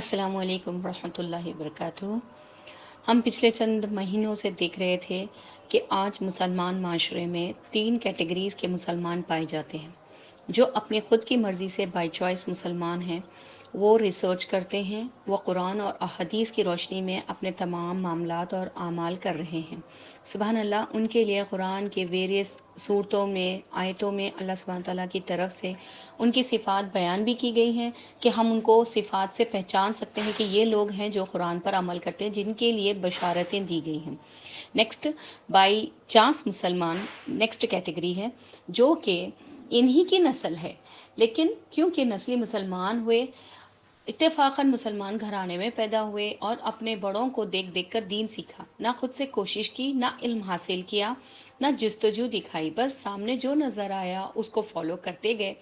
السلام علیکم ورحمۃ اللہ وبرکاتہ۔ ہم پچھلے چند مہینوں سے دیکھ رہے تھے کہ آج مسلمان معاشرے میں 3 کیٹیگریز کے مسلمان پائے جاتے ہیں۔ جو اپنی خود کی مرضی سے بائی چوائس مسلمان ہیں، وہ ریسرچ کرتے ہیں، وہ قرآن اور احادیث کی روشنی میں اپنے تمام معاملات اور اعمال کر رہے ہیں۔ سبحان اللہ، ان کے لیے قرآن کے ویریس صورتوں میں، آیتوں میں اللہ سبحانہ تعالیٰ کی طرف سے ان کی صفات بیان بھی کی گئی ہیں کہ ہم ان کو صفات سے پہچان سکتے ہیں کہ یہ لوگ ہیں جو قرآن پر عمل کرتے ہیں، جن کے لیے بشارتیں دی گئی ہیں۔ نیکسٹ، بائی چانس مسلمان نیکسٹ کیٹیگری ہے، جو کہ انہی کی نسل ہے، لیکن کیونکہ نسلی مسلمان ہوئے، اتفاقاً مسلمان گھرانے میں پیدا ہوئے اور اپنے بڑوں کو دیکھ دیکھ کر دین سیکھا، نہ خود سے کوشش کی، نہ علم حاصل کیا، نہ جستجو دکھائی، بس سامنے جو نظر آیا اس کو فالو کرتے گئے،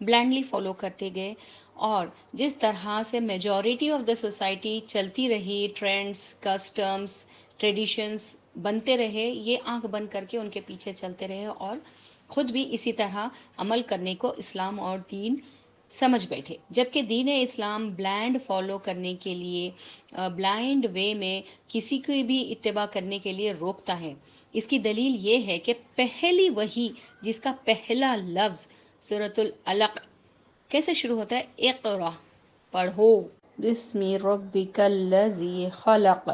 بلائنڈلی فالو کرتے گئے، اور جس طرح سے میجورٹی آف دا سوسائٹی چلتی رہی، ٹرینڈز، کسٹمز، ٹریڈیشنز بنتے رہے، یہ آنکھ بند کر کے ان کے پیچھے چلتے رہے اور خود بھی اسی طرح عمل کرنے کو اسلام اور دین سمجھ بیٹھے۔ جبکہ دین اسلام بلائنڈ فالو کرنے کے لیے، بلائنڈ وے میں کسی کی بھی اتباع کرنے کے لیے روکتا ہے۔ اس کی دلیل یہ ہے کہ پہلی وحی جس کا پہلا لفظ سورۃ العلق کیسے شروع ہوتا ہے؟ اقرا، پڑھو، بسم ربک الذی خلق،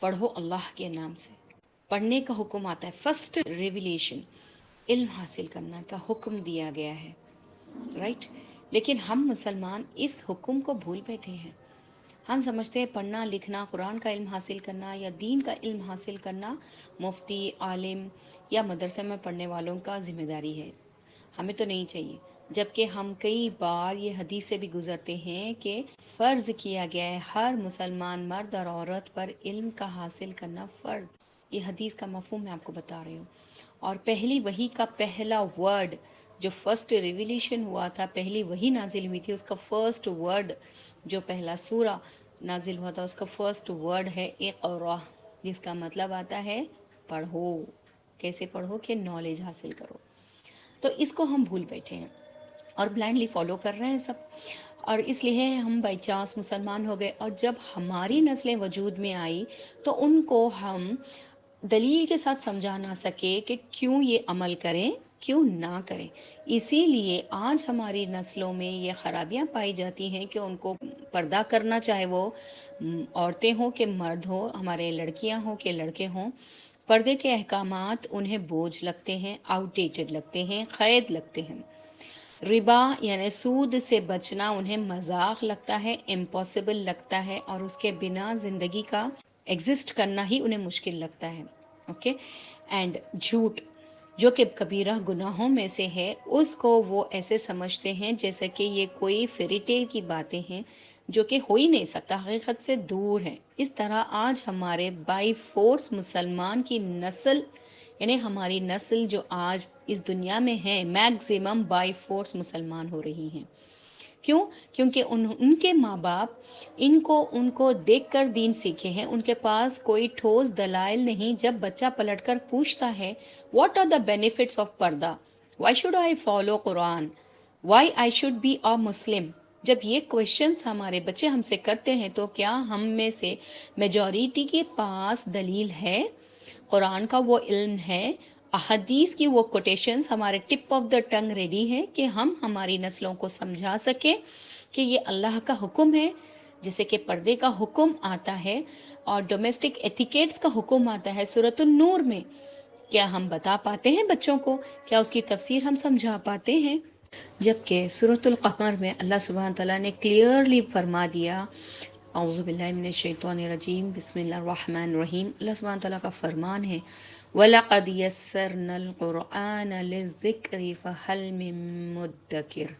پڑھو اللہ کے نام سے۔ پڑھنے کا حکم آتا ہے، فرسٹ ریویلیشن، علم حاصل کرنے کا حکم دیا گیا ہے، رائٹ؟ لیکن ہم مسلمان اس حکم کو بھول بیٹھے ہیں۔ ہم سمجھتے ہیں پڑھنا لکھنا، قرآن کا علم حاصل کرنا یا دین کا علم حاصل کرنا مفتی، عالم یا مدرسے میں پڑھنے والوں کا ذمہ داری ہے، ہمیں تو نہیں چاہیے۔ جبکہ ہم کئی بار یہ حدیث سے بھی گزرتے ہیں کہ فرض کیا گیا ہے ہر مسلمان مرد اور عورت پر علم کا حاصل کرنا فرض۔ یہ حدیث کا مفہوم میں آپ کو بتا رہی ہوں۔ اور پہلی وحی کا پہلا ورڈ جو فرسٹ ریویلیشن ہوا تھا، پہلی وحی نازل ہوئی تھی، اس کا فرسٹ ورڈ جو پہلا سورہ نازل ہوا تھا، اس کا فرسٹ ورڈ ہے اقرا، جس کا مطلب آتا ہے پڑھو۔ کیسے پڑھو؟ کہ نالج حاصل کرو۔ تو اس کو ہم بھول بیٹھے ہیں اور بلائنڈلی فالو کر رہے ہیں سب، اور اس لیے ہم بائی چانس مسلمان ہو گئے۔ اور جب ہماری نسلیں وجود میں آئی تو ان کو ہم دلیل کے ساتھ سمجھا نہ سکے کہ کیوں یہ عمل کریں، کیوں نہ کریں۔ اسی لیے آج ہماری نسلوں میں یہ خرابیاں پائی جاتی ہیں کہ ان کو پردہ کرنا، چاہے وہ عورتیں ہوں کہ مرد ہوں، ہمارے لڑکیاں ہوں کہ لڑکے ہوں، پردے کے احکامات انہیں بوجھ لگتے ہیں، آؤٹ ڈیٹڈ لگتے ہیں، قید لگتے ہیں۔ ربا یعنی سود سے بچنا انہیں مذاق لگتا ہے، امپاسبل لگتا ہے، اور اس کے بنا زندگی کا ایگزسٹ کرنا ہی انہیں مشکل لگتا ہے۔ اوکے، اینڈ جھوٹ جو کہ کبیرہ گناہوں میں سے ہے، اس کو وہ ایسے سمجھتے ہیں جیسے کہ یہ کوئی فیری ٹیل کی باتیں ہیں جو کہ ہو ہی نہیں سکتا، حقیقت سے دور ہے۔ اس طرح آج ہمارے بائی فورس مسلمان کی نسل، یعنی ہماری نسل جو آج اس دنیا میں ہے، میکزیمم بائی فورس مسلمان ہو رہی ہیں۔ کیوں؟ کیونکہ ان کے ماں باپ ان کو دیکھ کر دین سیکھے ہیں، ان کے پاس کوئی ٹھوس دلائل نہیں۔ جب بچہ پلٹ کر پوچھتا ہے what are the benefits of پردہ، why should I follow Quran, why I should be a Muslim, جب یہ کویشچنس ہمارے بچے ہم سے کرتے ہیں تو کیا ہم میں سے میجورٹی کے پاس دلیل ہے، قرآن کا وہ علم ہے، احادیث کی وہ کوٹیشنز ہمارے tip of the tongue ready ہے کہ ہم ہماری نسلوں کو سمجھا سکیں کہ یہ اللہ کا حکم ہے، جیسے کہ پردے کا حکم آتا ہے اور ڈومیسٹک ایتیکیٹس کا حکم آتا ہے سورۃ النور میں؟ کیا ہم بتا پاتے ہیں بچوں کو؟ کیا اس کی تفسیر ہم سمجھا پاتے ہیں؟ جبکہ سورۃ القمر میں اللہ سبحانہ تعالیٰ نے کلیئرلی فرما دیا، اعوذ باللہ من الشیطان الرجیم، بسم اللہ الرحمن الرحیم، اللہ سبحانہ تعالیٰ کا فرمان ہے وَلَقَدْ يَسَّرْنَا الْقُرْآنَ لِلذِّكْرِ فَهَلْ مِن مُدَّكِرٍ،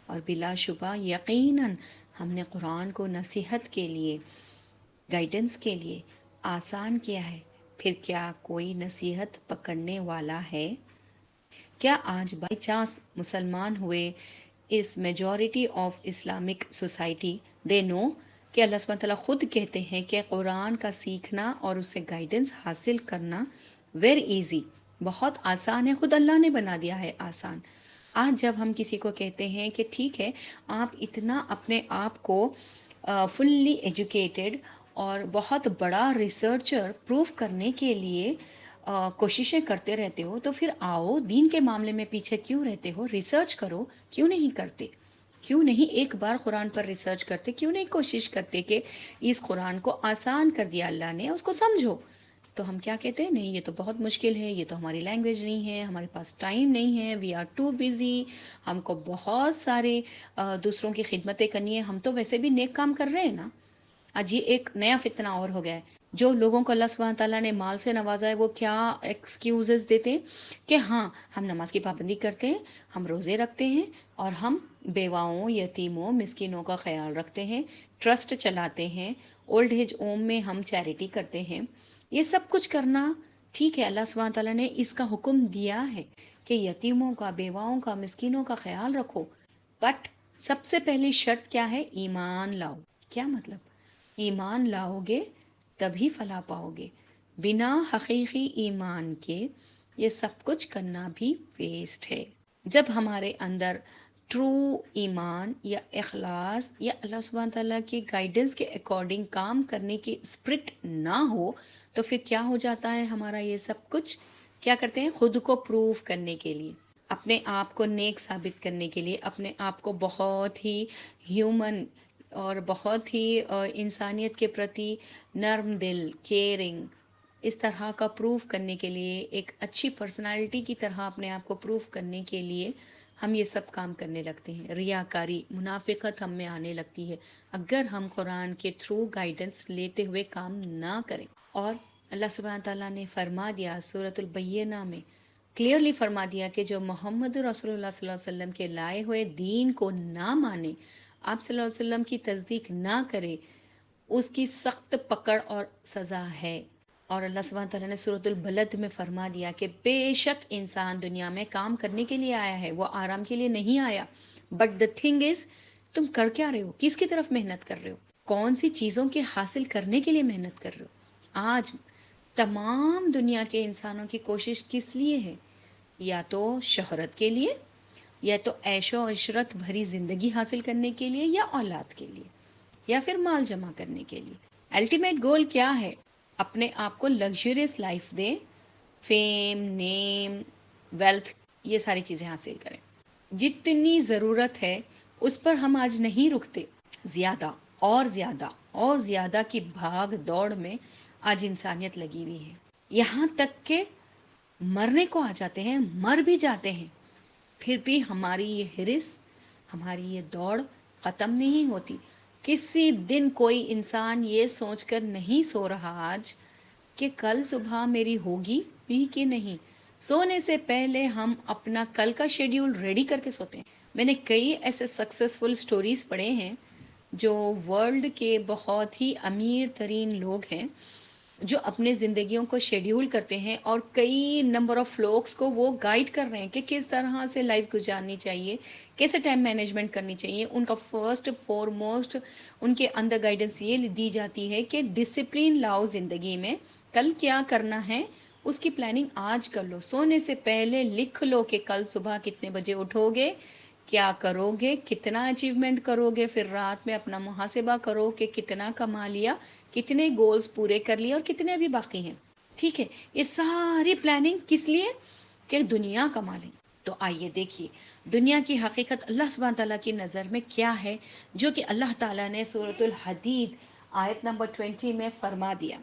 اور بلا شبہ یقیناً ہم نے قرآن کو نصیحت کے لیے، گائیڈنس کے لیے آسان کیا ہے، پھر کیا کوئی نصیحت پکڑنے والا ہے؟ کیا آج بائی چانس مسلمان ہوئے اس میجورٹی آف اسلامک سوسائٹی دے نو کہ اللہ سبحانہ تعالیٰ خود کہتے ہیں کہ قرآن کا سیکھنا اور اس سے گائیڈنس حاصل کرنا ویری ایزی، بہت آسان ہے، خود اللہ نے بنا دیا ہے آسان۔ آج جب ہم کسی کو کہتے ہیں کہ ٹھیک ہے آپ اتنا اپنے آپ کو فلی ایجوکیٹڈ اور بہت بڑا ریسرچر پروف کرنے کے لیے کوششیں کرتے رہتے ہو، تو پھر آؤ دین کے معاملے میں پیچھے کیوں رہتے ہو؟ ریسرچ کرو، کیوں نہیں کرتے؟ کیوں نہیں ایک بار قرآن پر ریسرچ کرتے؟ کیوں نہیں کوشش کرتے کہ اس قرآن کو آسان کر دیا اللہ نے، اس کو سمجھو؟ تو ہم کیا کہتے ہیں، نہیں یہ تو بہت مشکل ہے، یہ تو ہماری لینگویج نہیں ہے، ہمارے پاس ٹائم نہیں ہے، وی آر ٹو بیزی، ہم کو بہت سارے دوسروں کی خدمتیں کرنی ہے، ہم تو ویسے بھی نیک کام کر رہے ہیں نا۔ آج یہ ایک نیا فتنہ اور ہو گیا ہے، جو لوگوں کو اللہ سبحانہ تعالیٰ نے مال سے نوازا ہے وہ کیا ایکسکیوزز دیتے ہیں کہ ہاں ہم نماز کی پابندی کرتے ہیں، ہم روزے رکھتے ہیں، اور ہم بیواؤں، یتیموں، مسکینوں کا خیال رکھتے ہیں، ٹرسٹ چلاتے ہیں، اولڈ ایج ہوم میں ہم چیریٹی کرتے ہیں۔ یہ سب کچھ کرنا ٹھیک ہے، اللہ سبحانہ تعالیٰ نے اس کا حکم دیا ہے کہ یتیموں کا، بیواؤں کا، مسکینوں کا خیال رکھو، بٹ سب سے پہلی شرط کیا ہے؟ ایمان لاؤ۔ کیا مطلب؟ ایمان لاؤ گے تبھی فلاح پاؤ گے، بنا حقیقی ایمان کے یہ سب کچھ کرنا بھی ویسٹ ہے۔ جب ہمارے اندر ٹرو ایمان یا اخلاص یا اللہ سبحانہ تعالیٰ کی گائیڈنس کے اکارڈنگ کام کرنے کی اسپرٹ نہ ہو، تو پھر کیا ہو جاتا ہے؟ ہمارا یہ سب کچھ کیا کرتے ہیں؟ خود کو پروف کرنے کے لیے، اپنے آپ کو نیک ثابت کرنے کے لیے، اپنے آپ کو بہت ہی ہیومن اور بہت ہی انسانیت کے پرتی نرم دل، کیئرنگ، اس طرح کا پروف کرنے کے لیے، ایک اچھی پرسنالٹی کی طرح اپنے آپ کو پروف کرنے کے لیے ہم یہ سب کام کرنے لگتے ہیں۔ ریاکاری، منافقت ہم میں آنے لگتی ہے اگر ہم قرآن کے تھرو گائیڈنس لیتے ہوئے کام نہ کریں۔ اور اللہ سبحانہ تعالیٰ نے فرما دیا سورۃ البینہ میں، کلیئرلی فرما دیا کہ جو محمد رسول اللہ صلی اللہ علیہ وسلم کے لائے ہوئے دین کو نہ مانے، آپ صلی اللہ علیہ وسلم کی تصدیق نہ کرے، اس کی سخت پکڑ اور سزا ہے۔ اور اللہ سبحانہ تعالیٰ نے سورۃ البلد میں فرما دیا کہ بے شک انسان دنیا میں کام کرنے کے لیے آیا ہے، وہ آرام کے لیے نہیں آیا۔ بٹ دا تھنگ از، تم کر کیا رہے ہو؟ کس کی طرف محنت کر رہے ہو؟ کون سی چیزوں کے حاصل کرنے کے لیے محنت کر رہے ہو؟ آج تمام دنیا کے انسانوں کی کوشش کس لیے ہے؟ یا تو شہرت کے لیے، یا تو عیش و عشرت بھری زندگی حاصل کرنے کے لیے، یا اولاد کے لیے، یا پھر مال جمع کرنے کے لیے۔ الٹیمیٹ گول کیا ہے؟ اپنے آپ کو لگژریس لائف دیں، فیم، نیم، ویلتھ، یہ ساری چیزیں حاصل کریں۔ جتنی ضرورت ہے اس پر ہم آج نہیں رکتے، زیادہ اور زیادہ اور زیادہ کی بھاگ دوڑ میں آج انسانیت لگی ہوئی ہے، یہاں تک کہ مرنے کو آ جاتے ہیں، مر بھی جاتے ہیں، پھر بھی ہماری یہ ہرس، ہماری یہ دوڑ ختم نہیں ہوتی۔ کسی دن کوئی انسان یہ سوچ کر نہیں سو رہا آج کہ کل صبح میری ہوگی بھی کہ نہیں۔ سونے سے پہلے ہم اپنا کل کا شیڈیول ریڈی کر کے سوتے ہیں۔ میں نے کئی ایسے سکسیسفل سٹوریز پڑھے ہیں جو ورلڈ کے بہت ہی امیر ترین لوگ ہیں، جو اپنے زندگیوں کو شیڈیول کرتے ہیں، اور کئی نمبر آف لوگس کو وہ گائیڈ کر رہے ہیں کہ کس طرح سے لائف گزارنی چاہیے، کیسے ٹائم مینجمنٹ کرنی چاہیے۔ ان کا فرسٹ فورموسٹ ان کے اندر گائیڈنس یہ دی جاتی ہے کہ ڈسپلن لاؤ زندگی میں، کل کیا کرنا ہے اس کی پلاننگ آج کر لو، سونے سے پہلے لکھ لو کہ کل صبح کتنے بجے اٹھو گے، کیا کرو گے، کتنا اچیومنٹ کرو گے، پھر رات میں اپنا محاسبہ کرو کہ کتنا کما لیا، کتنے گولز پورے کر لیے اور کتنے ابھی باقی ہیں۔ ٹھیک ہے، یہ ساری پلاننگ کس لیے؟ کہ دنیا کما لیں۔ تو آئیے دیکھیے دنیا کی حقیقت اللہ سبحانہ تعالیٰ کی نظر میں کیا ہے، جو کہ اللہ تعالیٰ نے سورۃ الحدید آیت نمبر 20 میں فرما دیا،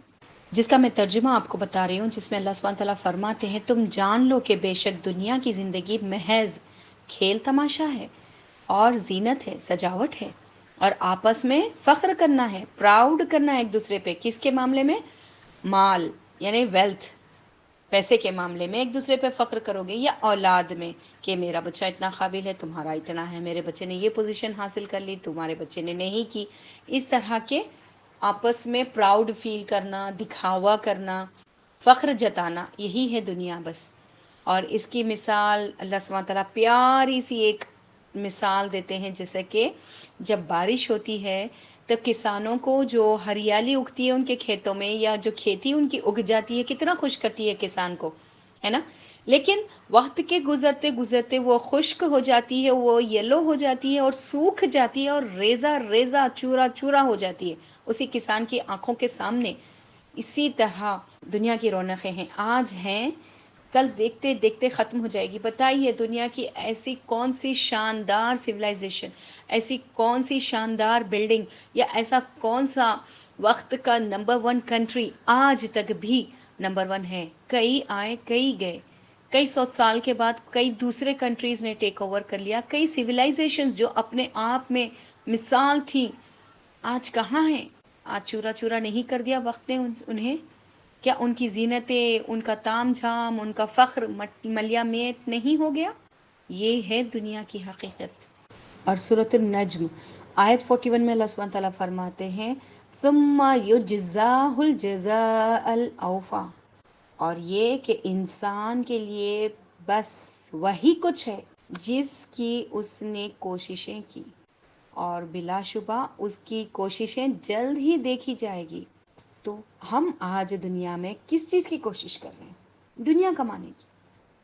جس کا میں ترجمہ آپ کو بتا رہی ہوں، جس میں اللہ سبحانہ تعالیٰ فرماتے ہیں، تم جان لو کہ بے شک دنیا کی زندگی محض کھیل تماشا ہے اور زینت ہے، سجاوٹ ہے، اور آپس میں فخر کرنا ہے، پراؤڈ کرنا ہے ایک دوسرے پہ۔ کس کے معاملے میں؟ مال یعنی ویلتھ، پیسے کے معاملے میں ایک دوسرے پہ فخر کرو گے، یا اولاد میں کہ میرا بچہ اتنا قابل ہے، تمہارا اتنا ہے، میرے بچے نے یہ پوزیشن حاصل کر لی، تمہارے بچے نے نہیں کی۔ اس طرح کے آپس میں پراؤڈ فیل کرنا، دکھاوا کرنا، فخر جتانا، یہی ہے دنیا بس۔ اور اس کی مثال اللہ سبحانہ تعالیٰ پیاری سی ایک مثال دیتے ہیں، جیسے کہ جب بارش ہوتی ہے تو کسانوں کو جو ہریالی اگتی ہے ان کے کھیتوں میں، یا جو کھیتی ان کی اگ جاتی ہے، کتنا خوش کرتی ہے کسان کو، ہے نا؟ لیکن وقت کے گزرتے گزرتے وہ خشک ہو جاتی ہے، وہ یلو ہو جاتی ہے اور سوکھ جاتی ہے اور ریزہ ریزہ چورا چورا ہو جاتی ہے اسی کسان کی آنکھوں کے سامنے۔ اسی طرح دنیا کی رونقیں ہیں، آج ہیں، کل دیکھتے دیکھتے ختم ہو جائے گی۔ بتائیے دنیا کی ایسی کون سی شاندار سویلائزیشن، ایسی کون سی شاندار بلڈنگ، یا ایسا کون سا وقت کا نمبر ون کنٹری آج تک بھی نمبر ون ہے؟ کئی آئے کئی گئے، کئی سو سال کے بعد کئی دوسرے کنٹریز نے ٹیک اوور کر لیا، کئی سویلائزیشنز جو اپنے آپ میں مثال تھی آج کہاں ہیں؟ آج چورا چورا نہیں کر دیا وقت نے انہیں؟ کیا ان کی زینتیں، ان کا تام جھام، ان کا فخر ملیا میٹ نہیں ہو گیا؟ یہ ہے دنیا کی حقیقت۔ اور سورۃ النجم آیت 41 میں اللہ سبحانہ تعالیٰ فرماتے ہیں ثم یجزاہ الجزاء الاوفیٰ، اور یہ کہ انسان کے لیے بس وہی کچھ ہے جس کی اس نے کوششیں کی، اور بلا شبہ اس کی کوششیں جلد ہی دیکھی جائے گی۔ تو ہم آج دنیا میں کس چیز کی کوشش کر رہے ہیں؟ دنیا کمانے کی،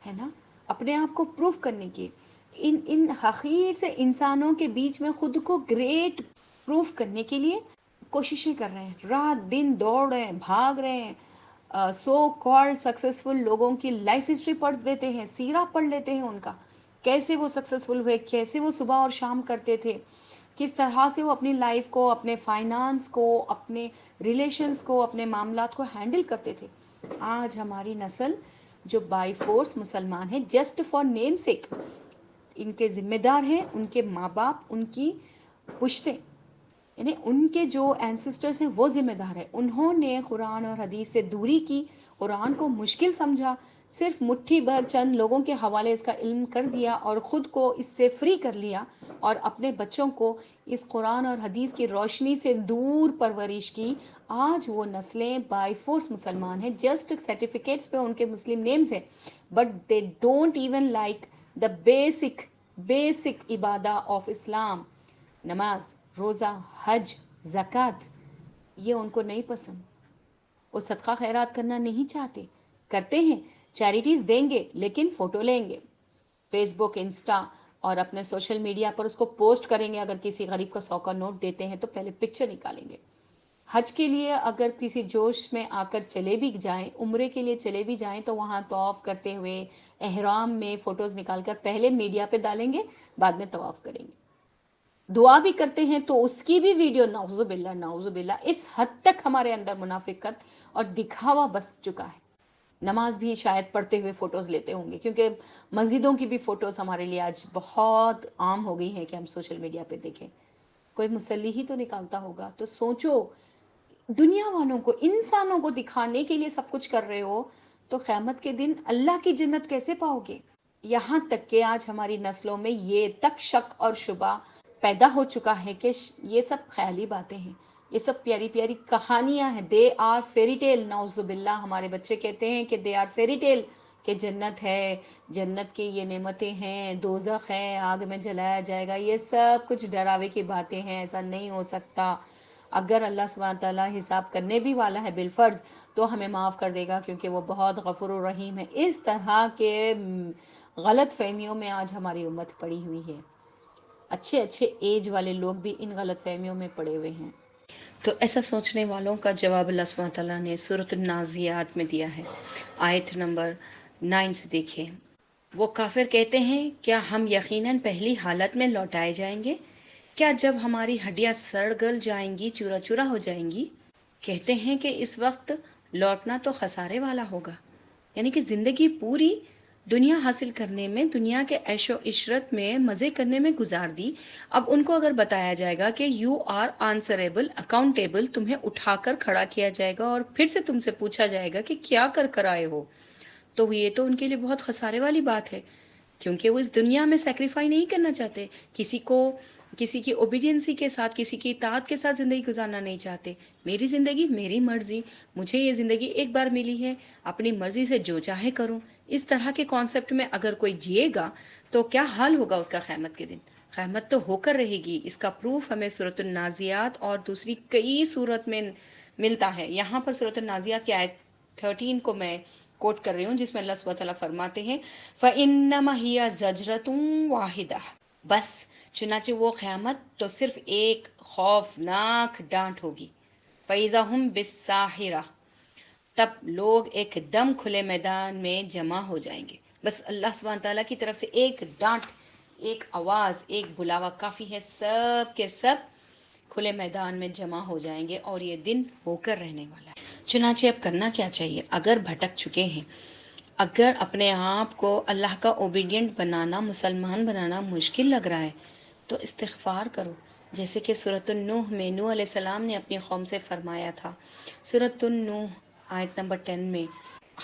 ہے نا، اپنے آپ کو پروف کرنے کی، ان حقیر سے انسانوں کے بیچ میں خود کو گریٹ پروف کرنے کے لیے کوششیں کر رہے ہیں، رات دن دوڑ رہے ہیں، بھاگ رہے ہیں۔ سو کالڈ سکسیسفل لوگوں کی لائف ہسٹری پڑھ دیتے ہیں، سیرہ پڑھ لیتے ہیں ان کا، کیسے وہ سکسیسفل ہوئے، کیسے وہ صبح اور شام کرتے تھے، کس طرح سے وہ اپنی لائف کو، اپنے فائنانس کو، اپنے ریلیشنز کو، اپنے معاملات کو ہینڈل کرتے تھے۔ آج ہماری نسل جو بائی فورس مسلمان ہے، جسٹ فار نیم سیک، ان کے ذمہ دار ہیں ان کے ماں باپ، ان کی پشتیں، یعنی ان کے جو اینسسٹرز ہیں وہ ذمہ دار ہیں۔ انہوں نے قرآن اور حدیث سے دوری کی، قرآن کو مشکل سمجھا، صرف مٹھی بھر چند لوگوں کے حوالے اس کا علم کر دیا اور خود کو اس سے فری کر لیا، اور اپنے بچوں کو اس قرآن اور حدیث کی روشنی سے دور پرورش کی۔ آج وہ نسلیں بائی فورس مسلمان ہیں، جسٹ سرٹیفکیٹس پہ ان کے مسلم نیمز ہیں، but they don't even like the basic عبادہ آف اسلام، نماز، روزہ، حج، زکوٰۃ، یہ ان کو نہیں پسند۔ وہ صدقہ خیرات کرنا نہیں چاہتے، کرتے ہیں چیریٹیز دیں گے لیکن فوٹو لیں گے، فیس بک، انسٹا اور اپنے سوشل میڈیا پر اس کو پوسٹ کریں گے۔ اگر کسی غریب کا 100 کا نوٹ دیتے ہیں تو پہلے پکچر نکالیں گے۔ حج کے لیے اگر کسی جوش میں آ کر چلے بھی جائیں، عمرے کے لیے چلے بھی جائیں، تو وہاں طواف کرتے ہوئے احرام میں فوٹوز نکال کر پہلے میڈیا پہ ڈالیں گے، بعد میں طواف کریں گے۔ دعا بھی کرتے ہیں تو اس کی بھی ویڈیو، نعوذ باللہ نعوذ باللہ، اس حد تک ہمارے اندر منافقت اور دکھاوا بس چکا ہے۔ نماز بھی شاید پڑھتے ہوئے فوٹوز لیتے ہوں گے، کیونکہ مسجدوں کی بھی فوٹوز ہمارے لیے آج بہت عام ہو گئی ہیں کہ ہم سوشل میڈیا پہ دیکھیں۔ کوئی مصلی ہی تو نکالتا ہوگا۔ تو سوچو، دنیا والوں کو، انسانوں کو دکھانے کے لیے سب کچھ کر رہے ہو، تو قیامت کے دن اللہ کی جنت کیسے پاؤ گے؟ یہاں تک کہ آج ہماری نسلوں میں یہ تک شک اور شبہ پیدا ہو چکا ہے کہ یہ سب خیالی باتیں ہیں، یہ سب پیاری پیاری کہانیاں ہیں، دے آر فیری ٹیل۔ نعوذ باللہ، ہمارے بچے کہتے ہیں کہ دے آر فیری ٹیل، کہ جنت ہے، جنت کی یہ نعمتیں ہیں، دوزخ ہے، آگ میں جلایا جائے گا، یہ سب کچھ ڈراوے کی باتیں ہیں، ایسا نہیں ہو سکتا۔ اگر اللہ سبحانہ تعالیٰ حساب کرنے بھی والا ہے بالفرض تو ہمیں معاف کر دے گا، کیونکہ وہ بہت غفور الرحیم ہے۔ اس طرح کے غلط فہمیوں میں آج ہماری امت پڑی ہوئی ہے، اچھے اچھے ایج والے لوگ بھی ان غلط فہمیوں میں پڑے ہوئے ہیں۔ تو ایسا سوچنے والوں کا جواب اللہ سبحانہ تعالیٰ نے سورۃ النازعات میں دیا ہے، آیت نمبر 9 سے دیکھیں۔ وہ کافر کہتے ہیں کیا ہم یقیناً پہلی حالت میں لوٹائے جائیں گے؟ کیا جب ہماری ہڈیاں سڑ گل جائیں گی، چورا چورا ہو جائیں گی؟ کہتے ہیں کہ اس وقت لوٹنا تو خسارے والا ہوگا، یعنی کہ زندگی پوری دنیا حاصل کرنے میں، دنیا کے عیش و عشرت میں، مزے کرنے میں گزار دی۔ اب ان کو اگر بتایا جائے گا کہ یو آر آنسریبل، اکاؤنٹیبل، تمہیں اٹھا کر کھڑا کیا جائے گا اور پھر سے تم سے پوچھا جائے گا کہ کیا کر آئے ہو، تو یہ تو ان کے لیے بہت خسارے والی بات ہے، کیونکہ وہ اس دنیا میں سیکریفائی نہیں کرنا چاہتے، کسی کی اوبیڈینسی کے ساتھ، کسی کی اطاعت کے ساتھ زندگی گزارنا نہیں چاہتے۔ میری زندگی میری مرضی، مجھے یہ زندگی ایک بار ملی ہے، اپنی مرضی سے جو چاہے کروں، اس طرح کے کانسیپٹ میں اگر کوئی جیے گا تو کیا حال ہوگا اس کا قیامت کے دن؟ قیامت تو ہو کر رہے گی۔ اس کا پروف ہمیں سورۃ النازعات اور دوسری کئی سورت میں ملتا ہے۔ یہاں پر سورۃ النازعات کی آیت 13 کو میں کوٹ کر رہی ہوں، جس میں اللہ سبحانہ تعالیٰ فرماتے ہیں فَإِنَّمَا هِيَ زَجْرَةٌ وَاحِدَةٌ، بس چنانچہ وہ قیامت تو صرف ایک خوفناک ڈانٹ ہوگی. فَإِذَا هُمْ بِالسَّاحِرَةِ، تب لوگ ایک دم کھلے میدان میں جمع ہو جائیں گے. بس اللہ سبحانہ تعالیٰ کی طرف سے ایک ڈانٹ، ایک آواز، ایک بلاوا کافی ہے، سب کے سب کھلے میدان میں جمع ہو جائیں گے اور یہ دن ہو کر رہنے والا ہے. چنانچہ اب کرنا کیا چاہیے؟ اگر بھٹک چکے ہیں، اگر اپنے آپ کو اللہ کا اوبیڈینٹ بنانا، مسلمان بنانا مشکل لگ رہا ہے، تو استغفار کرو. جیسے کہ سورۃ النوح میں نوح علیہ السلام نے اپنی قوم سے فرمایا تھا. سورۃ النوح آیت نمبر 10 میں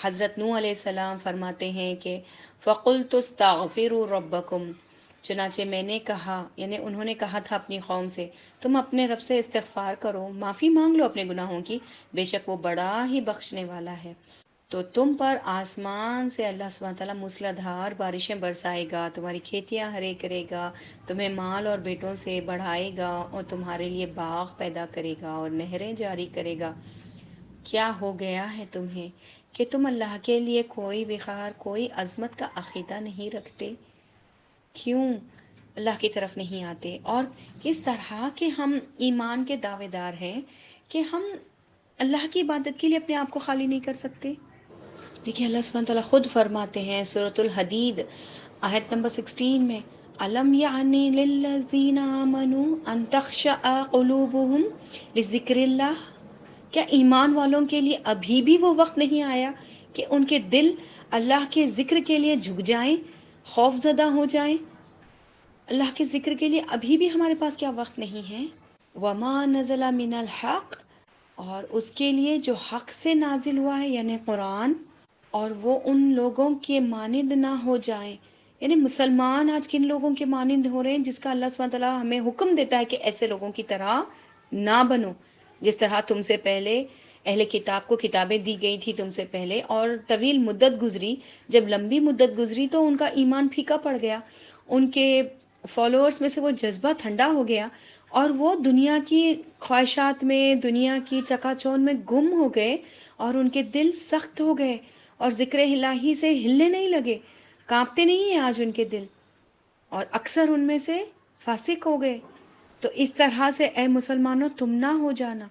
حضرت نوح علیہ السلام فرماتے ہیں کہ فَقُلْتُ اسْتَغْفِرُوا رَبَّكُمْ، چنانچہ میں نے کہا، یعنی انہوں نے کہا تھا اپنی قوم سے، تم اپنے رب سے استغفار کرو، معافی مانگ لو اپنے گناہوں کی، بے شک وہ بڑا ہی بخشنے والا ہے. تو تم پر آسمان سے اللہ سبحانہ تعالیٰ موسلادھار بارشیں برسائے گا، تمہاری کھیتیاں ہرے کرے گا، تمہیں مال اور بیٹوں سے بڑھائے گا اور تمہارے لیے باغ پیدا کرے گا اور نہریں جاری کرے گا. کیا ہو گیا ہے تمہیں کہ تم اللہ کے لیے کوئی وقار، کوئی عظمت کا عقیدہ نہیں رکھتے؟ کیوں اللہ کی طرف نہیں آتے؟ اور کس طرح کے ہم ایمان کے دعوے دار ہیں کہ ہم اللہ کی عبادت کے لیے اپنے آپ کو خالی نہیں کر سکتے. دیکھیں اللہ سبحانہ تعالیٰ خود فرماتے ہیں سورۃ الحدید آیت نمبر 16 میں أَلَمْ يَعْنِ لِلَّذِينَ آمَنُوا أَن تَخْشَعَ قُلُوبُهُمْ لِذِكْرِ اللَّهِ، کیا ایمان والوں کے لیے ابھی بھی وہ وقت نہیں آیا کہ ان کے دل اللہ کے ذکر کے لیے جھک جائیں، خوف زدہ ہو جائیں؟ اللہ کے ذکر کے لیے ابھی بھی ہمارے پاس کیا وقت نہیں ہے؟ وَمَا نَزَلَ مِنَ الْحَقِّ، اور اس کے لیے جو حق سے نازل ہوا ہے یعنی قرآن، اور وہ ان لوگوں کے مانند نہ ہو جائیں. یعنی مسلمان آج کن لوگوں کے مانند ہو رہے ہیں جس کا اللہ سبحانہ تعالیٰ ہمیں حکم دیتا ہے کہ ایسے لوگوں کی طرح نہ بنو. جس طرح تم سے پہلے اہل کتاب کو کتابیں دی گئی تھی تم سے پہلے، اور طویل مدت گزری، جب لمبی مدت گزری تو ان کا ایمان پھیکا پڑ گیا، ان کے فالوورز میں سے وہ جذبہ ٹھنڈا ہو گیا اور وہ دنیا کی خواہشات میں، دنیا کی چکا چوند میں گم ہو گئے اور ان کے دل سخت ہو گئے اور ذکر الہی سے ہلنے نہیں لگے، کانپتے نہیں ہیں آج ان کے دل، اور اکثر ان میں سے فاسق ہو گئے. تو اس طرح سے اے مسلمانوں تم نہ ہو جانا.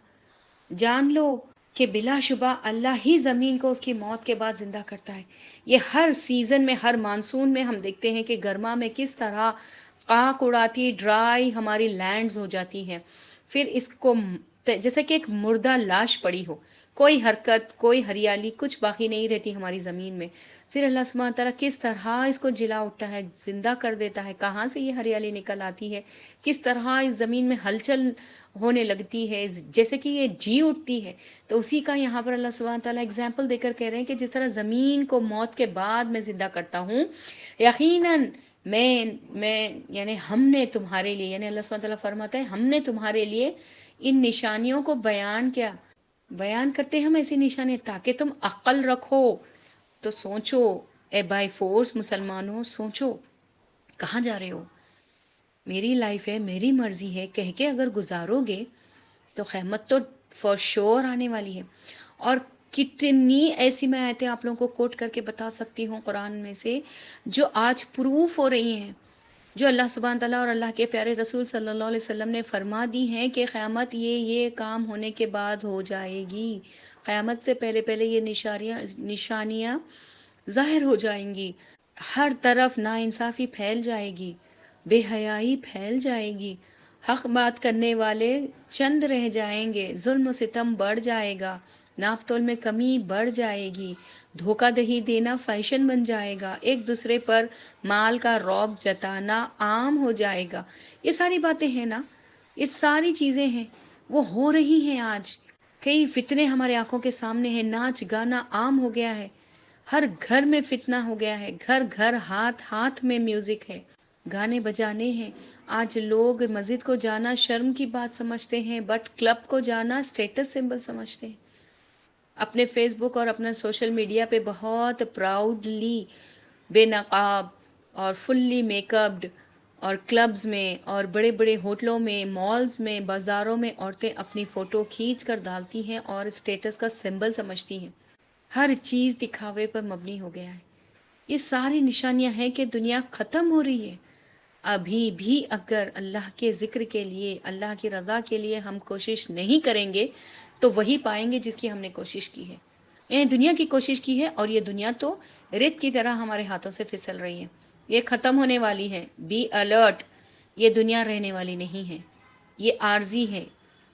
جان لو کہ بلا شبہ اللہ ہی زمین کو اس کی موت کے بعد زندہ کرتا ہے. یہ ہر سیزن میں، ہر مانسون میں ہم دیکھتے ہیں کہ گرما میں کس طرح قاق اڑاتی، ڈرائی ہماری لینڈز ہو جاتی ہیں. پھر اس کو جیسے کہ ایک مردہ لاش پڑی ہو، کوئی حرکت، کوئی ہریالی، کچھ باقی نہیں رہتی ہماری زمین میں. پھر اللہ سبحانہ تعالیٰ کس طرح اس کو جلا اٹھتا ہے، زندہ کر دیتا ہے، کہاں سے یہ ہریالی نکل آتی ہے، کس طرح اس زمین میں ہلچل ہونے لگتی ہے، جیسے کہ یہ جی اٹھتی ہے. تو اسی کا یہاں پر اللہ سبحانہ تعالیٰ اگزامپل دے کر کہہ رہے ہیں کہ جس طرح زمین کو موت کے بعد میں زندہ کرتا ہوں، یقیناً میں یعنی ہم نے تمہارے لیے، یعنی اللہ سبحانہ تعالیٰ فرماتا ہے ہم نے تمہارے لیے ان نشانیوں کو بیان کرتے ہم ایسی نشانیاں تاکہ تم عقل رکھو. تو سوچو اے بائی فورس مسلمانوں، سوچو کہاں جا رہے ہو. میری لائف ہے، میری مرضی ہے کہہ کے اگر گزارو گے تو قیامت تو فور شور آنے والی ہے. اور کتنی ایسی میں آیتیں آپ لوگوں کو کوٹ کر کے بتا سکتی ہوں قرآن میں سے جو آج پروف ہو رہی ہیں، جو اللہ سبحانہ تعالیٰ اور اللہ کے پیارے رسول صلی اللہ علیہ وسلم نے فرما دی ہیں کہ قیامت یہ کام ہونے کے بعد ہو جائے گی. قیامت سے پہلے یہ نشانیاں ظاہر ہو جائیں گی. ہر طرف ناانصافی پھیل جائے گی، بے حیائی پھیل جائے گی، حق بات کرنے والے چند رہ جائیں گے، ظلم و ستم بڑھ جائے گا، ناپ تول میں کمی بڑھ جائے گی، دھوکہ دہی دینا فیشن بن جائے گا، ایک دوسرے پر مال کا رعب جتانا عام ہو جائے گا. یہ ساری باتیں ہیں نا، یہ ساری چیزیں ہیں، وہ ہو رہی ہیں آج. کئی فتنے ہمارے آنکھوں کے سامنے ہیں، ناچ گانا عام ہو گیا ہے، ہر گھر میں فتنہ ہو گیا ہے، گھر گھر ہاتھ میں میوزک ہے، گانے بجانے ہیں. آج لوگ مسجد کو جانا شرم کی بات سمجھتے ہیں، بٹ کلب کو جانا اسٹیٹس سمبل سمجھتے ہیں. اپنے فیس بک اور اپنا سوشل میڈیا پہ بہت پراؤڈلی بے نقاب اور فلی میک اپڈ اور کلبز میں اور بڑے بڑے ہوٹلوں میں، مالز میں، بازاروں میں عورتیں اپنی فوٹو کھینچ کر ڈالتی ہیں اور اسٹیٹس کا سمبل سمجھتی ہیں. ہر چیز دکھاوے پر مبنی ہو گیا ہے. یہ ساری نشانیاں ہیں کہ دنیا ختم ہو رہی ہے. ابھی بھی اگر اللہ کے ذکر کے لیے، اللہ کی رضا کے لیے ہم کوشش نہیں کریں گے تو وہی پائیں گے جس کی ہم نے کوشش کی ہے. یعنی دنیا کی کوشش کی ہے، اور یہ دنیا تو ریت کی طرح ہمارے ہاتھوں سے پھسل رہی ہے. یہ ختم ہونے والی ہے. Be alert. یہ دنیا رہنے والی نہیں ہے، یہ عارضی ہے.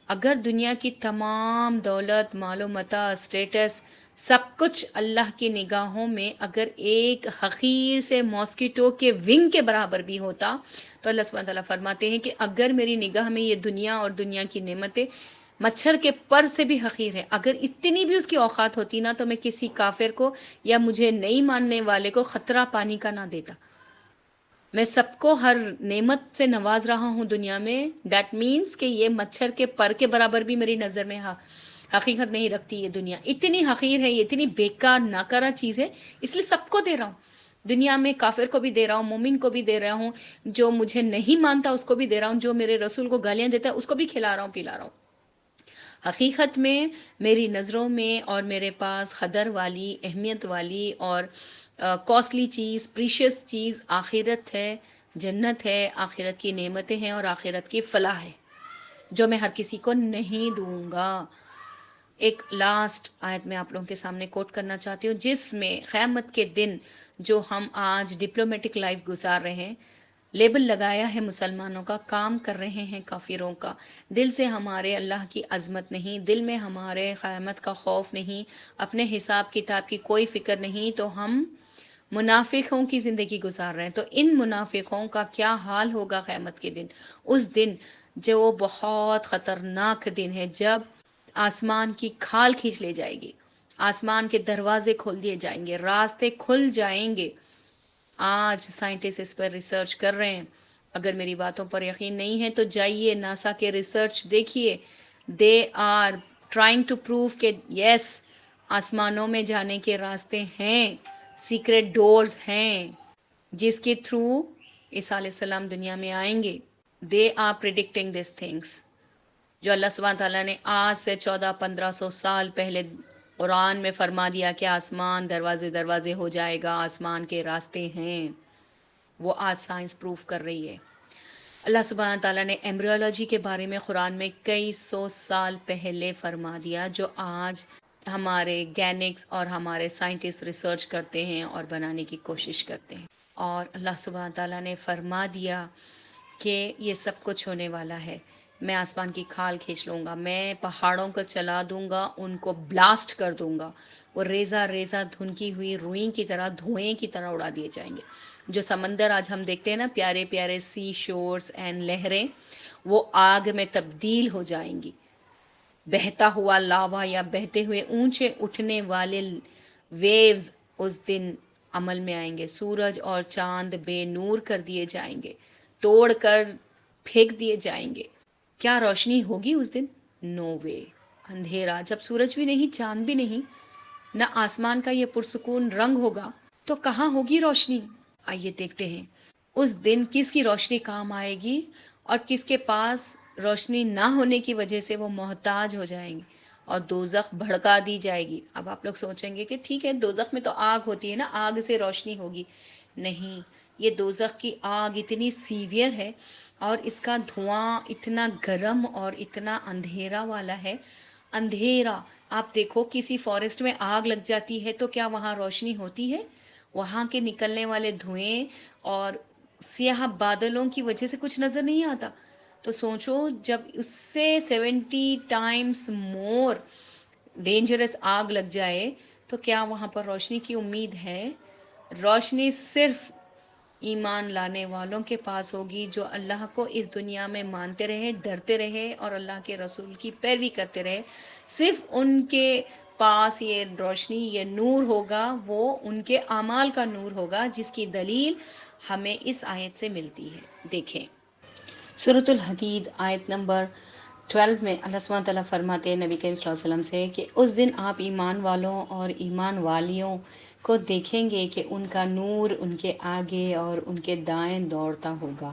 اگر دنیا کی تمام دولت، مال و متاع، اسٹیٹس، سب کچھ اللہ کی نگاہوں میں اگر ایک حقیر سے ماسکیٹو کے ونگ کے برابر بھی ہوتا تو اللہ سبحانہ تعالیٰ فرماتے ہیں کہ اگر میری نگاہ میں یہ دنیا اور دنیا کی نعمتیں مچھر کے پر سے بھی حقیر ہے، اگر اتنی بھی اس کی اوقات ہوتی نا تو میں کسی کافر کو یا مجھے نہیں ماننے والے کو خطرہ پانی کا نہ دیتا. میں سب کو ہر نعمت سے نواز رہا ہوں دنیا میں. دیٹ مینس کہ یہ مچھر کے پر کے برابر بھی میری نظر میں حقیقت نہیں رکھتی. یہ دنیا اتنی حقیر ہے، یہ اتنی بیکار ناکارہ چیز ہے، اس لیے سب کو دے رہا ہوں. دنیا میں کافر کو بھی دے رہا ہوں، مومن کو بھی دے رہا ہوں، جو مجھے نہیں مانتا اس کو بھی دے رہا ہوں، جو میرے رسول کو گالیاں دیتا ہے اس کو بھی کھلا رہا ہوں، پلا رہا ہوں. حقیقت میں میری نظروں میں اور میرے پاس قدر والی، اہمیت والی اور کاسٹلی چیز، پریشیس چیز آخرت ہے، جنت ہے، آخرت کی نعمتیں ہیں اور آخرت کی فلاح ہے، جو میں ہر کسی کو نہیں دوں گا. ایک لاسٹ آیت میں آپ لوگوں کے سامنے کوٹ کرنا چاہتی ہوں، جس میں قیامت کے دن جو ہم آج ڈپلومیٹک لائف گزار رہے ہیں، لیبل لگایا ہے مسلمانوں کا، کام کر رہے ہیں کافروں کا. دل سے ہمارے اللہ کی عظمت نہیں، دل میں ہمارے قیامت کا خوف نہیں، اپنے حساب کتاب کی کوئی فکر نہیں، تو ہم منافقوں کی زندگی گزار رہے ہیں. تو ان منافقوں کا کیا حال ہوگا قیامت کے دن؟ اس دن جو بہت خطرناک دن ہے، جب آسمان کی کھال کھینچ لے جائے گی، آسمان کے دروازے کھول دیے جائیں گے، راستے کھل جائیں گے. آج سائنٹسٹ اس پر ریسرچ کر رہے ہیں. اگر میری باتوں پر یقین نہیں ہے تو جائیے ناسا کے ریسرچ دیکھیے. They are trying to prove کہ یس، آسمانوں میں جانے کے راستے ہیں، سیکرٹ ڈورز ہیں جس کے تھرو عیسیٰ علیہ السلام دنیا میں آئیں گے. دے آر پریڈکٹنگ دیس تھنگس، جو اللہ سبحانہ تعالیٰ نے آج سے 1400-1500 سال پہلے قرآن میں فرما دیا کہ آسمان دروازے دروازے ہو جائے گا، آسمان کے راستے ہیں. وہ آج سائنس پروف کر رہی ہے. اللہ سبحانہ تعالیٰ نے ایمبریولوجی کے بارے میں قرآن میں کئی سو سال پہلے فرما دیا، جو آج ہمارے گینکس اور ہمارے سائنٹسٹ ریسرچ کرتے ہیں اور بنانے کی کوشش کرتے ہیں. اور اللہ سبحانہ تعالیٰ نے فرما دیا کہ یہ سب کچھ ہونے والا ہے. میں آسمان کی کھال کھینچ لوں گا، میں پہاڑوں کو چلا دوں گا، ان کو بلاسٹ کر دوں گا، وہ ریزہ ریزہ دھنکی ہوئی روئی کی طرح، دھوئیں کی طرح اڑا دیے جائیں گے. جو سمندر آج ہم دیکھتے ہیں نا، پیارے پیارے سی شورز اینڈ لہریں، وہ آگ میں تبدیل ہو جائیں گی. بہتا ہوا لاوا یا بہتے ہوئے اونچے اٹھنے والے ویوز اس دن عمل میں آئیں گے. سورج اور چاند بے نور کر دیے جائیں گے، توڑ کر پھینک دیے جائیں گے. کیا روشنی ہوگی اس دن؟ نو وے. اندھیرا. جب سورج بھی نہیں، چاند بھی نہیں، نہ آسمان کا یہ پرسکون رنگ ہوگا تو کہاں ہوگی روشنی؟ آئیے دیکھتے ہیں اس دن کس کی روشنی کام آئے گی اور کس کے پاس روشنی نہ ہونے کی وجہ سے وہ محتاج ہو جائیں گے اور دوزخ بھڑکا دی جائے گی. اب آپ لوگ سوچیں گے کہ ٹھیک ہے، دوزخ میں تو آگ ہوتی ہے نا، آگ سے روشنی ہوگی. نہیں، یہ دوزخ کی آگ اتنی سیویئر ہے اور اس کا دھواں اتنا گرم اور اتنا اندھیرا والا ہے. اندھیرا. آپ دیکھو کسی فارسٹ میں آگ لگ جاتی ہے تو کیا وہاں روشنی ہوتی ہے؟ وہاں کے نکلنے والے دھوئیں اور سیاہ بادلوں کی وجہ سے کچھ نظر نہیں آتا. تو سوچو جب اس سے 70 ٹائمز مور ڈینجرس آگ لگ جائے تو کیا وہاں پر روشنی کی امید ہے؟ روشنی صرف ایمان لانے والوں کے پاس ہوگی، جو اللہ کو اس دنیا میں مانتے رہے، ڈرتے رہے اور اللہ کے رسول کی پیروی کرتے رہے. صرف ان کے پاس یہ روشنی، یہ نور ہوگا، وہ ان کے اعمال کا نور ہوگا، جس کی دلیل ہمیں اس آیت سے ملتی ہے. دیکھیں سورۃ الحدید آیت نمبر 12 میں اللہ سبحانہ تعالیٰ فرماتے ہیں نبی کریم صلی اللہ علیہ وسلم سے کہ اس دن آپ ایمان والوں اور ایمان والیوں کو دیکھیں گے کہ ان کا نور ان کے آگے اور ان کے دائیں دوڑتا ہوگا.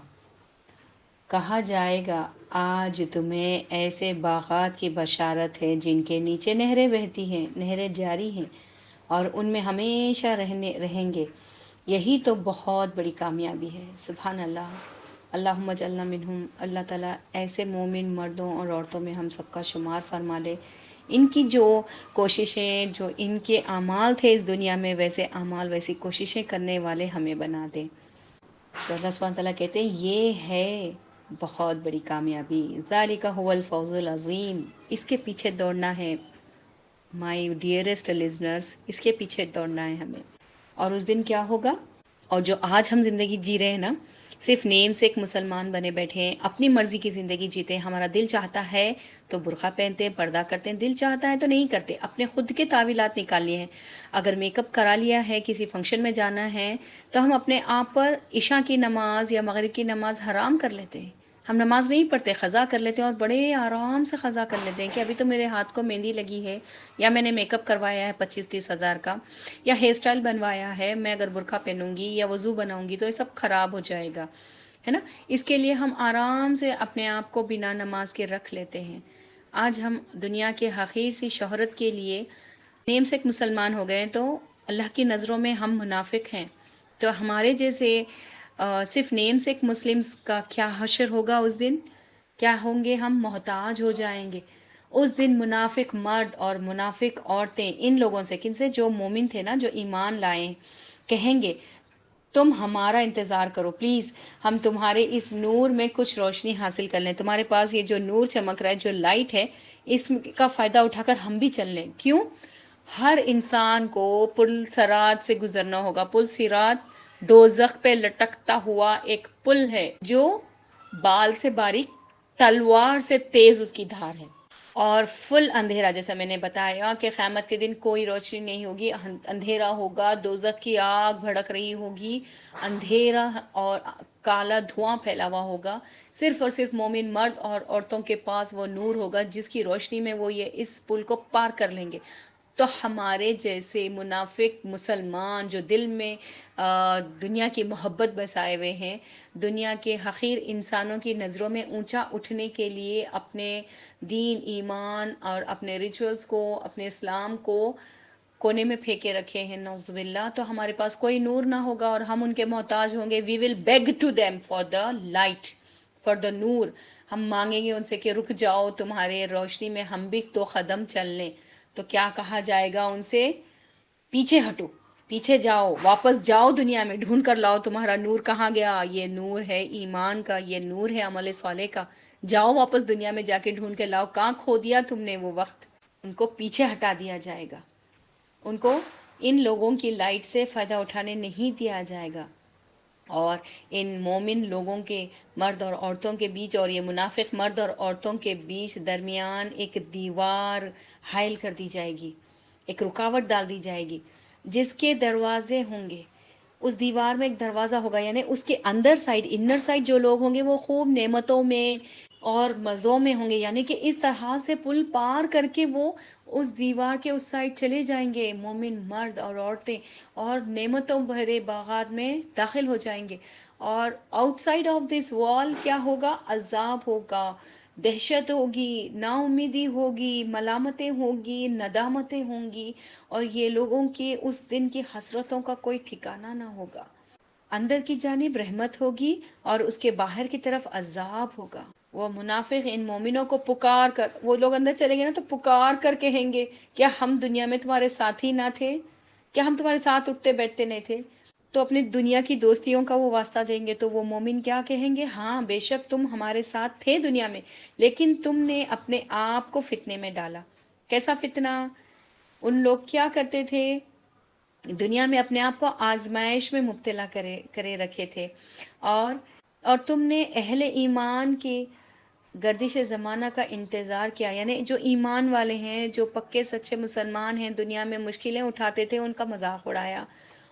کہا جائے گا آج تمہیں ایسے باغات کی بشارت ہے جن کے نیچے نہریں بہتی ہیں، نہریں جاری ہیں، اور ان میں ہمیشہ رہیں گے. یہی تو بہت بڑی کامیابی ہے. سبحان اللہ. اللہم اجعلنا منہم. اللہ تعالیٰ ایسے مومن مردوں اور عورتوں میں ہم سب کا شمار فرما لے. ان کی جو کوششیں، جو ان کے اعمال تھے اس دنیا میں، ویسے اعمال ویسی کوششیں کرنے والے ہمیں بنا دیں. تو اللہ سبحانہ تعالیٰ کہتے ہیں یہ ہے بہت بڑی کامیابی. ذالک هو الفوز العظیم. اس کے پیچھے دوڑنا ہے مائی ڈیئرسٹ لزنرس، اس کے پیچھے دوڑنا ہے ہمیں. اور اس دن کیا ہوگا؟ اور جو آج ہم زندگی جی رہے ہیں نا، صرف نیم سے ایک مسلمان بنے بیٹھے ہیں، اپنی مرضی کی زندگی جیتے ہیں. ہمارا دل چاہتا ہے تو برقع پہنتے ہیں، پردہ کرتے ہیں، دل چاہتا ہے تو نہیں کرتے. اپنے خود کے تعویلات نکال لیے ہیں. اگر میک اپ کرا لیا ہے، کسی فنکشن میں جانا ہے، تو ہم اپنے آپ پر عشاء کی نماز یا مغرب کی نماز حرام کر لیتے ہیں. ہم نماز نہیں پڑھتے، قضا کر لیتے ہیں، اور بڑے آرام سے قضا کر لیتے ہیں کہ ابھی تو میرے ہاتھ کو مہندی لگی ہے، یا میں نے میک اپ کروایا ہے 25-30 ہزار کا، یا ہیئر اسٹائل بنوایا ہے، میں اگر برقع پہنوں گی یا وضو بناؤں گی تو یہ سب خراب ہو جائے گا، ہے نا. اس کے لیے ہم آرام سے اپنے آپ کو بنا نماز کے رکھ لیتے ہیں. آج ہم دنیا کے حقیر سی شہرت کے لیے نیم سے ایک مسلمان ہو گئے تو اللہ کی نظروں میں ہم منافق ہیں. تو ہمارے جیسے صرف نیم سے ایک مسلمز کا کیا حشر ہوگا اس دن؟ کیا ہوں گے؟ ہم محتاج ہو جائیں گے. اس دن منافق مرد اور منافق عورتیں ان لوگوں سے، کن سے؟ جو مومن تھے نا، جو ایمان لائیں، کہیں گے تم ہمارا انتظار کرو پلیز، ہم تمہارے اس نور میں کچھ روشنی حاصل کر لیں. تمہارے پاس یہ جو نور چمک رہا ہے، جو لائٹ ہے، اس کا فائدہ اٹھا کر ہم بھی چل لیں. کیوں؟ ہر انسان کو پل صراط سے گزرنا ہوگا. پل صراط دوزخ پہ لٹکتا ہوا ایک پل ہے جو بال سے باریک، تلوار سے تیز اس کی دھار ہے. اور فل اندھیرا، جیسا میں نے بتایا کہ قیامت کے دن کوئی روشنی نہیں ہوگی، اندھیرا ہوگا، دوزخ کی آگ بھڑک رہی ہوگی، اندھیرا اور کالا دھواں پھیلا ہوا ہوگا. صرف اور صرف مومن مرد اور عورتوں کے پاس وہ نور ہوگا جس کی روشنی میں وہ یہ اس پل کو پار کر لیں گے. تو ہمارے جیسے منافق مسلمان جو دل میں دنیا کی محبت بسائے ہوئے ہیں، دنیا کے حقیر انسانوں کی نظروں میں اونچا اٹھنے کے لیے اپنے دین، ایمان اور اپنے ریچولز کو، اپنے اسلام کو کونے میں پھینکے رکھے ہیں، نعوذ باللہ. تو ہمارے پاس کوئی نور نہ ہوگا اور ہم ان کے محتاج ہوں گے. We will beg to them for the light, for the نور. ہم مانگیں گے ان سے کہ رک جاؤ، تمہارے روشنی میں ہم بھی تو قدم چل لیں. تو کیا کہا جائے گا ان سے؟ پیچھے ہٹو، پیچھے جاؤ، واپس جاؤ، دنیا میں ڈھونڈ کر لاؤ تمہارا نور کہاں گیا. یہ نور ہے ایمان کا، یہ نور ہے عمل صالح کا. جاؤ واپس دنیا میں جا کے ڈھونڈ کے لاؤ. کہاں کھو دیا تم نے وہ وقت؟ ان کو پیچھے ہٹا دیا جائے گا. ان کو ان لوگوں کی لائٹ سے فائدہ اٹھانے نہیں دیا جائے گا. اور ان مومن لوگوں کے مرد اور عورتوں کے بیچ اور یہ منافق مرد اور عورتوں کے بیچ درمیان ایک دیوار حائل کر دی جائے گی، ایک رکاوٹ ڈال دی جائے گی جس کے دروازے ہوں گے. اس دیوار میں ایک دروازہ ہوگا، یعنی اس کے اندر سائڈ، انر سائڈ جو لوگ ہوں گے وہ خوب نعمتوں میں اور مزوں میں ہوں گے. یعنی کہ اس طرح سے پل پار کر کے وہ اس دیوار کے اس سائڈ چلے جائیں گے مومن مرد اور عورتیں، اور نعمتوں بھرے باغات میں داخل ہو جائیں گے. اور آؤٹ سائڈ آف دس وال کیا ہوگا؟ عذاب ہوگا، دہشت ہوگی، نا امیدی ہوگی، ملامتیں ہوگی، ندامتیں ہوں گی، اور یہ لوگوں کی اس دن کی حسرتوں کا کوئی ٹھکانہ نہ ہوگا. اندر کی جانب رحمت ہوگی اور اس کے باہر کی طرف عذاب ہوگا. وہ منافق ان مومنوں کو پکار کر، وہ لوگ اندر چلیں گے نا تو پکار کر کہیں گے کیا ہم دنیا میں تمہارے ساتھی نہ تھے؟ کیا ہم تمہارے ساتھ اٹھتے بیٹھتے نہیں تھے؟ تو اپنی دنیا کی دوستیوں کا وہ واسطہ دیں گے. تو وہ مومن کیا کہیں گے؟ ہاں بے شک تم ہمارے ساتھ تھے دنیا میں، لیکن تم نے اپنے آپ کو فتنے میں ڈالا. کیسا فتنہ؟ ان لوگ کیا کرتے تھے؟ دنیا میں اپنے آپ کو آزمائش میں مبتلا کرے رکھے تھے. اور تم نے اہل ایمان کی گردش زمانہ کا انتظار کیا. یعنی جو ایمان والے ہیں، جو پکے سچے مسلمان ہیں، دنیا میں مشکلیں اٹھاتے تھے، ان کا مذاق اڑایا،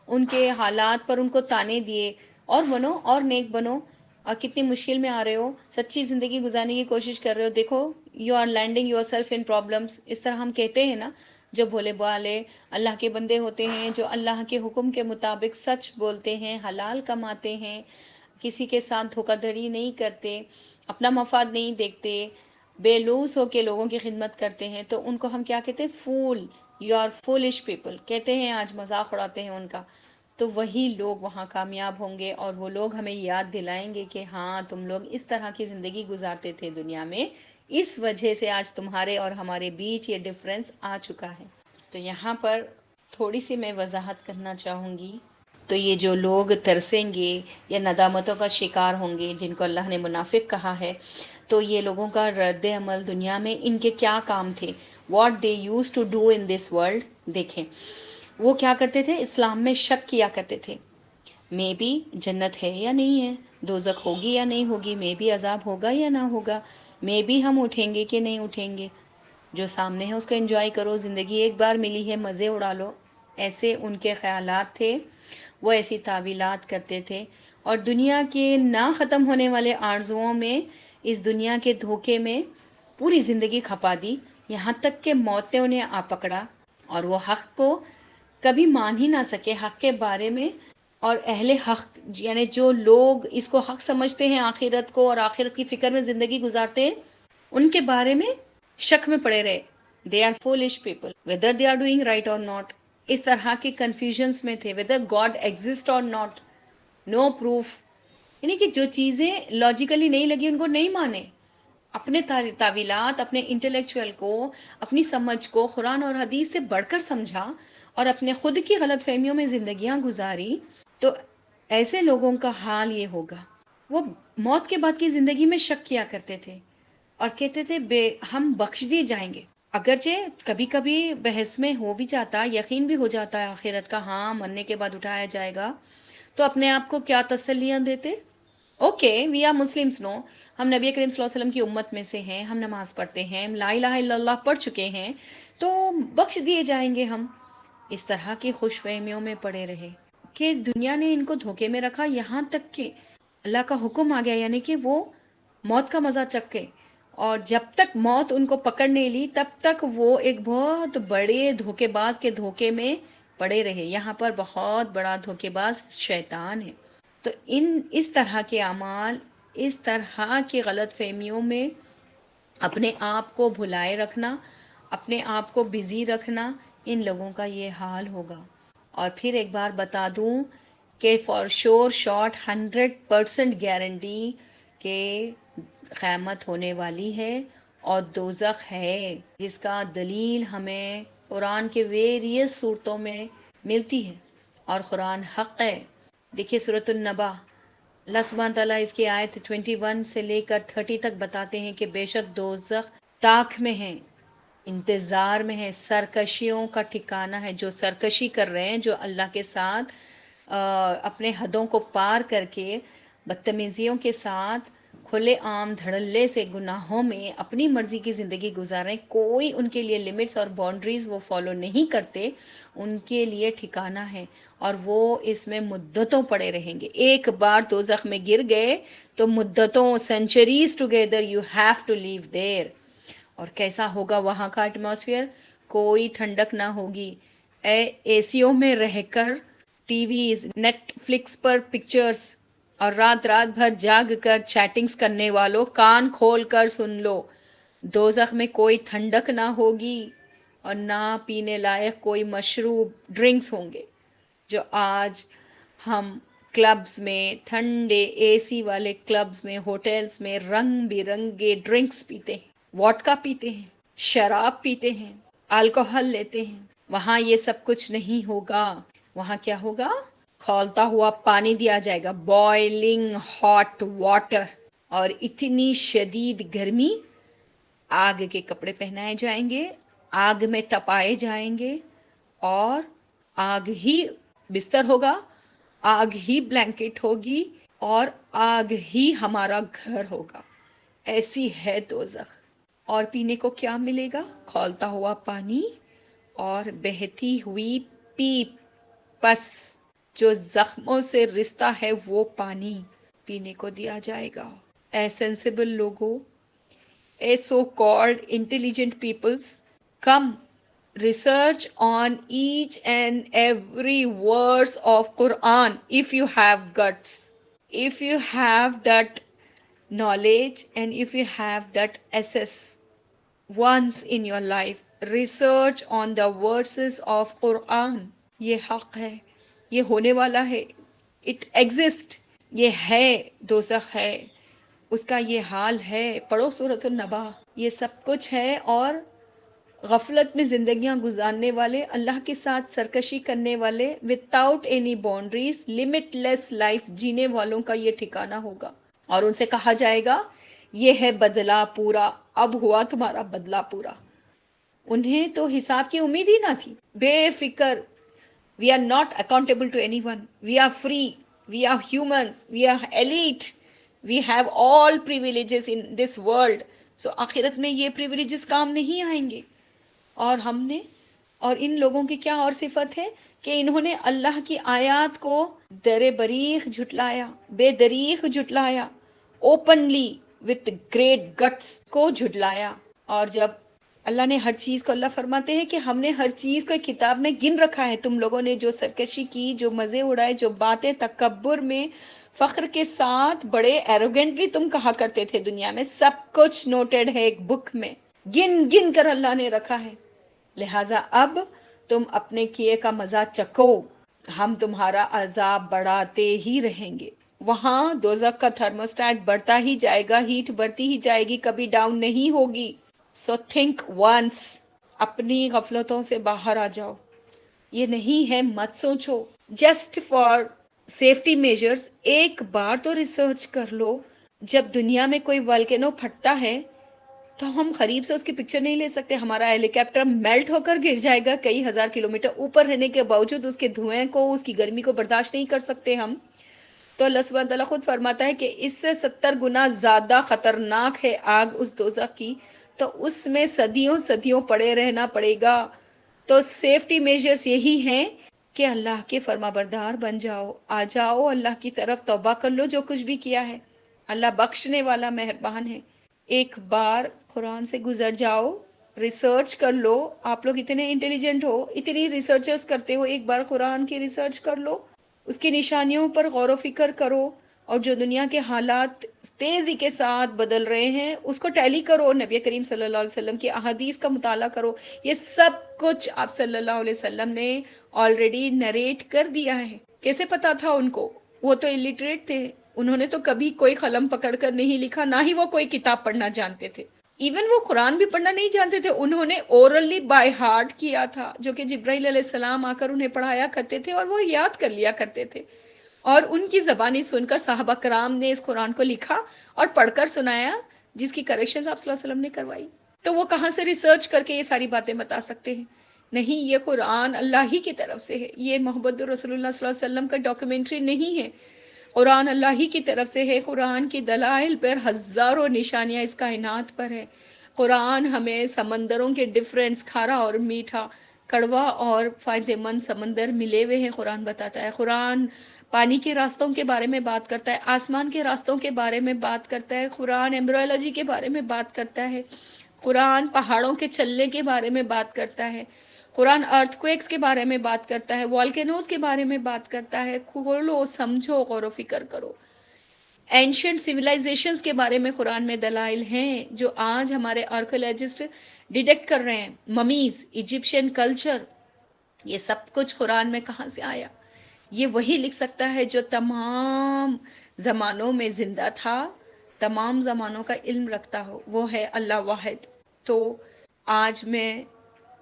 ان کے حالات پر ان کو تانے دیے، اور بنو اور نیک بنو، اور کتنی مشکل میں آ رہے ہو، سچی زندگی گزارنے کی کوشش کر رہے ہو، دیکھو you are landing yourself in problems. اس طرح ہم کہتے ہیں نا، جو بھولے بھالے اللہ کے بندے ہوتے ہیں، جو اللہ کے حکم کے مطابق سچ بولتے ہیں، حلال کماتے ہیں، کسی کے ساتھ دھوکہ دھڑی نہیں کرتے، اپنا مفاد نہیں دیکھتے، بے لوث ہو کے لوگوں کی خدمت کرتے ہیں، تو ان کو ہم کیا کہتے ہیں؟ فول. یو آر فولش پیپل، کہتے ہیں، آج مذاق اڑاتے ہیں ان کا. تو وہی لوگ وہاں کامیاب ہوں گے، اور وہ لوگ ہمیں یاد دلائیں گے کہ ہاں تم لوگ اس طرح کی زندگی گزارتے تھے دنیا میں، اس وجہ سے آج تمہارے اور ہمارے بیچ یہ ڈفرینس آ چکا ہے. تو یہاں پر تھوڑی سی میں وضاحت کرنا چاہوں گی. تو یہ جو لوگ ترسیں گے یا ندامتوں کا شکار ہوں گے، جن کو اللہ نے منافق کہا ہے، تو یہ لوگوں کا رد عمل دنیا میں ان کے کیا کام تھے، what they use to do in this world. دیکھیں وہ کیا کرتے تھے، اسلام میں شک کیا کرتے تھے. مے بی جنت ہے یا نہیں ہے، دوزخ ہوگی یا نہیں ہوگی، مے بی عذاب ہوگا یا نہ ہوگا، مے بی ہم اٹھیں گے کہ نہیں اٹھیں گے. جو سامنے ہے اس کو انجوائے کرو، زندگی ایک بار ملی ہے، مزے اڑا لو. ایسے ان کے خیالات تھے، وہ ایسی تعویلات کرتے تھے، اور دنیا کے نہ ختم ہونے والے آرزوؤں میں، اس دنیا کے دھوکے میں پوری زندگی کھپا دی، یہاں تک کہ موت نے انہیں آ پکڑا، اور وہ حق کو کبھی مان ہی نہ سکے، حق کے بارے میں. اور اہل حق یعنی جو لوگ اس کو حق سمجھتے ہیں، آخرت کو اور آخرت کی فکر میں زندگی گزارتے ہیں، ان کے بارے میں شک میں پڑے رہے. They are foolish people whether they are doing right اور ناٹ. اس طرح کے کنفیوژنس میں تھے، ویدر گاڈ ایگزسٹ اور ناٹ، نو پروف. یعنی کہ جو چیزیں لاجیکلی نہیں لگی ان کو نہیں مانے، اپنے تعویلات، اپنے انٹلیکچوئل کو، اپنی سمجھ کو قرآن اور حدیث سے بڑھ کر سمجھا، اور اپنے خود کی غلط فہمیوں میں زندگیاں گزاری. تو ایسے لوگوں کا حال یہ ہوگا. وہ موت کے بعد کی زندگی میں شک کیا کرتے تھے، اور کہتے تھے ہم بخش دیے جائیں گے. اگرچہ کبھی کبھی بحث میں ہو بھی جاتا، یقین بھی ہو جاتا ہے آخرت کا، ہاں مرنے کے بعد اٹھایا جائے گا، تو اپنے آپ کو کیا تسلیاں دیتے، اوکے وی آر مسلمس، نو ہم نبی کریم صلی اللہ علیہ وسلم کی امت میں سے ہیں، ہم نماز پڑھتے ہیں، لا الہ الا اللہ پڑھ چکے ہیں، تو بخش دیے جائیں گے ہم. اس طرح کی خوش فہمیوں میں پڑے رہے کہ دنیا نے ان کو دھوکے میں رکھا، یہاں تک کہ اللہ کا حکم آ گیا، یعنی کہ وہ موت کا مزہ چکے. اور جب تک موت ان کو پکڑ نہیں لی، تب تک وہ ایک بہت بڑے دھوکے باز کے دھوکے میں پڑے رہے. یہاں پر بہت بڑا دھوکے باز شیطان ہے. تو اس طرح کے اعمال، اس طرح کی غلط فہمیوں میں اپنے آپ کو بھلائے رکھنا، اپنے آپ کو بزی رکھنا، ان لوگوں کا یہ حال ہوگا. اور پھر ایک بار بتا دوں کہ فار شور شارٹ 100% گارنٹی کہ قیامت ہونے والی ہے، اور دوزخ ہے، جس کا دلیل ہمیں قرآن کے ویریس صورتوں میں ملتی ہے، اور قرآن حق ہے. دیکھیے سورۃ النبا، اللہ سبحانہ تعالیٰ اس کی آیت 21 سے لے کر 30 تک بتاتے ہیں کہ بے شک دوزخ تاک میں ہے، انتظار میں ہے، سرکشیوں کا ٹھکانہ ہے. جو سرکشی کر رہے ہیں، جو اللہ کے ساتھ اپنے حدوں کو پار کر کے بدتمیزیوں کے ساتھ کھلے عام دھڑلے سے گناہوں میں اپنی مرضی کی زندگی گزار رہے ہیں، کوئی ان کے لیے لمٹس اور باؤنڈریز وہ فالو نہیں کرتے، ان کے لیے ٹھکانہ ہے، اور وہ اس میں مدتوں پڑے رہیں گے. ایک بار دوزخ میں گر گئے تو مدتوں، centuries together you have to live there. اور کیسا ہوگا وہاں کا ایٹماسفیئر، کوئی ٹھنڈک نہ ہوگی. اے سیوں میں رہ کر، ٹی ویز، نیٹ فلکس پر پکچرز، اور رات رات بھر جاگ کر چیٹنگز کرنے والوں، کان کھول کر سن لو، دوزخ میں کوئی ٹھنڈک نہ ہوگی، اور نہ پینے لائق کوئی مشروب، ڈرنکس ہوں گے. جو آج ہم کلبز میں، ٹھنڈے اے سی والے کلبز میں، ہوٹلز میں رنگ برنگے ڈرنکس پیتے ہیں، واڈکا پیتے ہیں، شراب پیتے ہیں، الکوہل لیتے ہیں، وہاں یہ سب کچھ نہیں ہوگا. وہاں کیا ہوگا، کھولتا ہوا پانی دیا جائے گا، بوائلنگ ہاٹ واٹر، اور اتنی شدید گرمی، آگ کے کپڑے پہنائے جائیں گے، آگ میں تپائے جائیں گے، اور آگ ہی بستر ہوگا، آگ ہی بلینکٹ ہوگی، اور آگ ہی ہمارا گھر ہوگا. ایسی ہے دوزخ. اور پینے کو کیا ملے گا، کھولتا ہوا پانی اور بہتی ہوئی پیپ، پس جو زخموں سے رستا ہے وہ پانی پینے کو دیا جائے گا. اے سینسیبل لوگوں، اے so called intelligent peoples, come research on each and every verse of Quran if you have guts, if you have that knowledge, and if you have that access once in your life. Research on the verses of Quran. یہ حق ہے، یہ ہونے والا ہے، it exist, یہ ہے، دوزخ ہے، اس کا یہ حال ہے. پڑھو سورۃ النبا. یہ سب کچھ ہے. اور غفلت میں زندگیاں گزارنے والے، اللہ کے ساتھ سرکشی کرنے والے، وداؤٹ اینی باؤنڈریز، لمٹ لیس لائف جینے والوں کا یہ ٹھکانہ ہوگا. اور ان سے کہا جائے گا یہ ہے بدلہ پورا، اب ہوا تمہارا بدلہ پورا. انہیں تو حساب کی امید ہی نہ تھی. بے فکر. We are not accountable to anyone. We are free. We are humans. We are elite. We have all privileges in this world. So آخرت میں یہ پریویلیجز کام نہیں آئیں گے. اور ہم نے، اور ان لوگوں کی کیا اور صفت ہے کہ انہوں نے اللہ کی آیات کو در بریخ جھٹلایا، بے دریغ جھٹلایا، اوپنلی وتھ گریٹ گٹس کو جھٹلایا. اور جب اللہ نے ہر چیز کو، اللہ فرماتے ہیں کہ ہم نے ہر چیز کو ایک کتاب میں گن رکھا ہے. تم لوگوں نے جو سرکشی کی، جو مزے اڑائے، جو باتیں تکبر میں فخر کے ساتھ بڑے ایروگینٹلی تم کہا کرتے تھے دنیا میں، سب کچھ نوٹڈ ہے ایک بک میں، گن گن کر اللہ نے رکھا ہے. لہٰذا اب تم اپنے کیے کا مزہ چکھو، ہم تمہارا عذاب بڑھاتے ہی رہیں گے. وہاں دوزخ کا تھرموسٹیٹ بڑھتا ہی جائے گا، ہیٹ بڑھتی ہی جائے گی، کبھی ڈاؤن نہیں ہوگی. So think once. اپنی غفلتوں سے باہر آ جاؤ. یہ نہیں ہے مت سوچو. جسٹ فار سیفٹی میجرز ایک بار تو ریسرچ کر لو. جب دنیا میں کوئی والکینو پھٹتا ہے تو ہم قریب سے اس کی پکچر نہیں لے سکتے. ہمارا ہیلی کاپٹر میلٹ ہو کر گر جائے گا کئی ہزار کلومیٹر اوپر رہنے کے باوجود، اس کے دھوئیں کو، اس کی گرمی کو برداشت نہیں کر سکتے ہم. تو اللہ سبحانہ تعالیٰ خود فرماتا ہے کہ اس سے 70 گنا زیادہ خطرناک ہے آگ اس دوزخ کی، تو اس میں صدیوں صدیوں پڑے رہنا پڑے گا. تو سیفٹی میجرز یہی ہیں کہ اللہ کے فرما بردار بن جاؤ، آ جاؤ اللہ کی طرف، توبہ کر لو جو کچھ بھی کیا ہے. اللہ بخشنے والا مہربان ہے. ایک بار قرآن سے گزر جاؤ، ریسرچ کر لو. آپ لوگ اتنے انٹیلیجنٹ ہو، اتنی ریسرچرز کرتے ہو، ایک بار قرآن کی ریسرچ کر لو، اس کی نشانیوں پر غور و فکر کرو، اور جو دنیا کے حالات تیزی کے ساتھ بدل رہے ہیں اس کو ٹیلی کرو. نبی کریم صلی اللہ علیہ وسلم کی احادیث کا مطالعہ کرو. یہ سب کچھ آپ صلی اللہ علیہ وسلم نے آلریڈی نریٹ کر دیا ہے. کیسے پتا تھا ان کو؟ وہ تو الٹریٹ تھے، انہوں نے تو کبھی کوئی قلم پکڑ کر نہیں لکھا، نہ ہی وہ کوئی کتاب پڑھنا جانتے تھے. ایون وہ قرآن بھی پڑھنا نہیں جانتے تھے. انہوں نے اورلی بائی ہارٹ کیا تھا، جو کہ جبرائیل علیہ السلام آ کر انہیں پڑھایا کرتے تھے اور وہ یاد کر لیا کرتے تھے. اور ان کی زبانی سن کر صحابہ کرام نے اس قرآن کو لکھا اور پڑھ کر سنایا، جس کی کریکشنز آپ صلی اللہ علیہ وسلم نے کروائی. تو وہ کہاں سے ریسرچ کر کے یہ ساری باتیں بتا سکتے ہیں؟ نہیں، یہ قرآن اللہ ہی کی طرف سے ہے. یہ محمد رسول اللہ صلی اللہ علیہ وسلم کا ڈاکیومنٹری نہیں ہے. قرآن اللہ ہی کی طرف سے ہے. قرآن کی دلائل پر ہزاروں نشانیاں اس کائنات پر ہے. قرآن ہمیں سمندروں کے ڈفرینس، کھارا اور میٹھا، کڑوا اور فائدہ مند سمندر ملے ہوئے ہیں، قرآن بتاتا ہے. قرآن پانی کے راستوں کے بارے میں بات کرتا ہے، آسمان کے راستوں کے بارے میں بات کرتا ہے. قرآن ایمبرولوجی کے بارے میں بات کرتا ہے. قرآن پہاڑوں کے چلنے کے بارے میں بات کرتا ہے. قرآن ارتھ کویکس کے بارے میں بات کرتا ہے، والکینوز کے بارے میں بات کرتا ہے. کھولو، سمجھو، غور و فکر کرو. اینشنٹ سویلائزیشنز کے بارے میں قرآن میں دلائل ہیں جو آج ہمارے آرکیولوجسٹ ڈیٹیکٹ کر رہے ہیں. ممیز، ایجپشین کلچر، یہ سب کچھ قرآن میں کہاں سے آیا؟ یہ وہی لکھ سکتا ہے جو تمام زمانوں میں زندہ تھا، تمام زمانوں کا علم رکھتا ہو، وہ ہے اللہ واحد. تو آج میں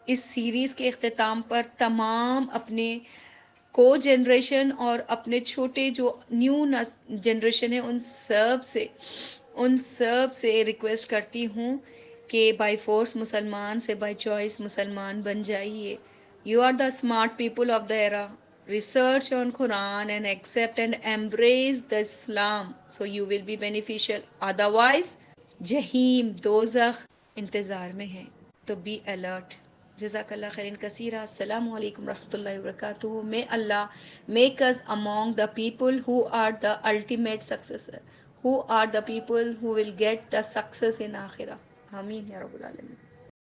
اس سیریز کے اختتام پر تمام اپنے کو جنریشن اور اپنے چھوٹے جو نیو جنریشن ہے ان سب سے ریکویسٹ کرتی ہوں کہ بائی فورس مسلمان سے بائی چوائس مسلمان بن جائیے. You are the smart people of the era. Research on Quran and accept and embrace the Islam, so you will be beneficial. Otherwise, جہیم، دوزخ انتظار میں ہے. تو be alert. جزاک اللہ خیرن کثیرہ. السلام علیکم رحمۃ اللہ وبرکاتہ. May Allah make us among the people who are the ultimate successor, who are the people who will get the success in آخرہ. آمین یا رب العالمین.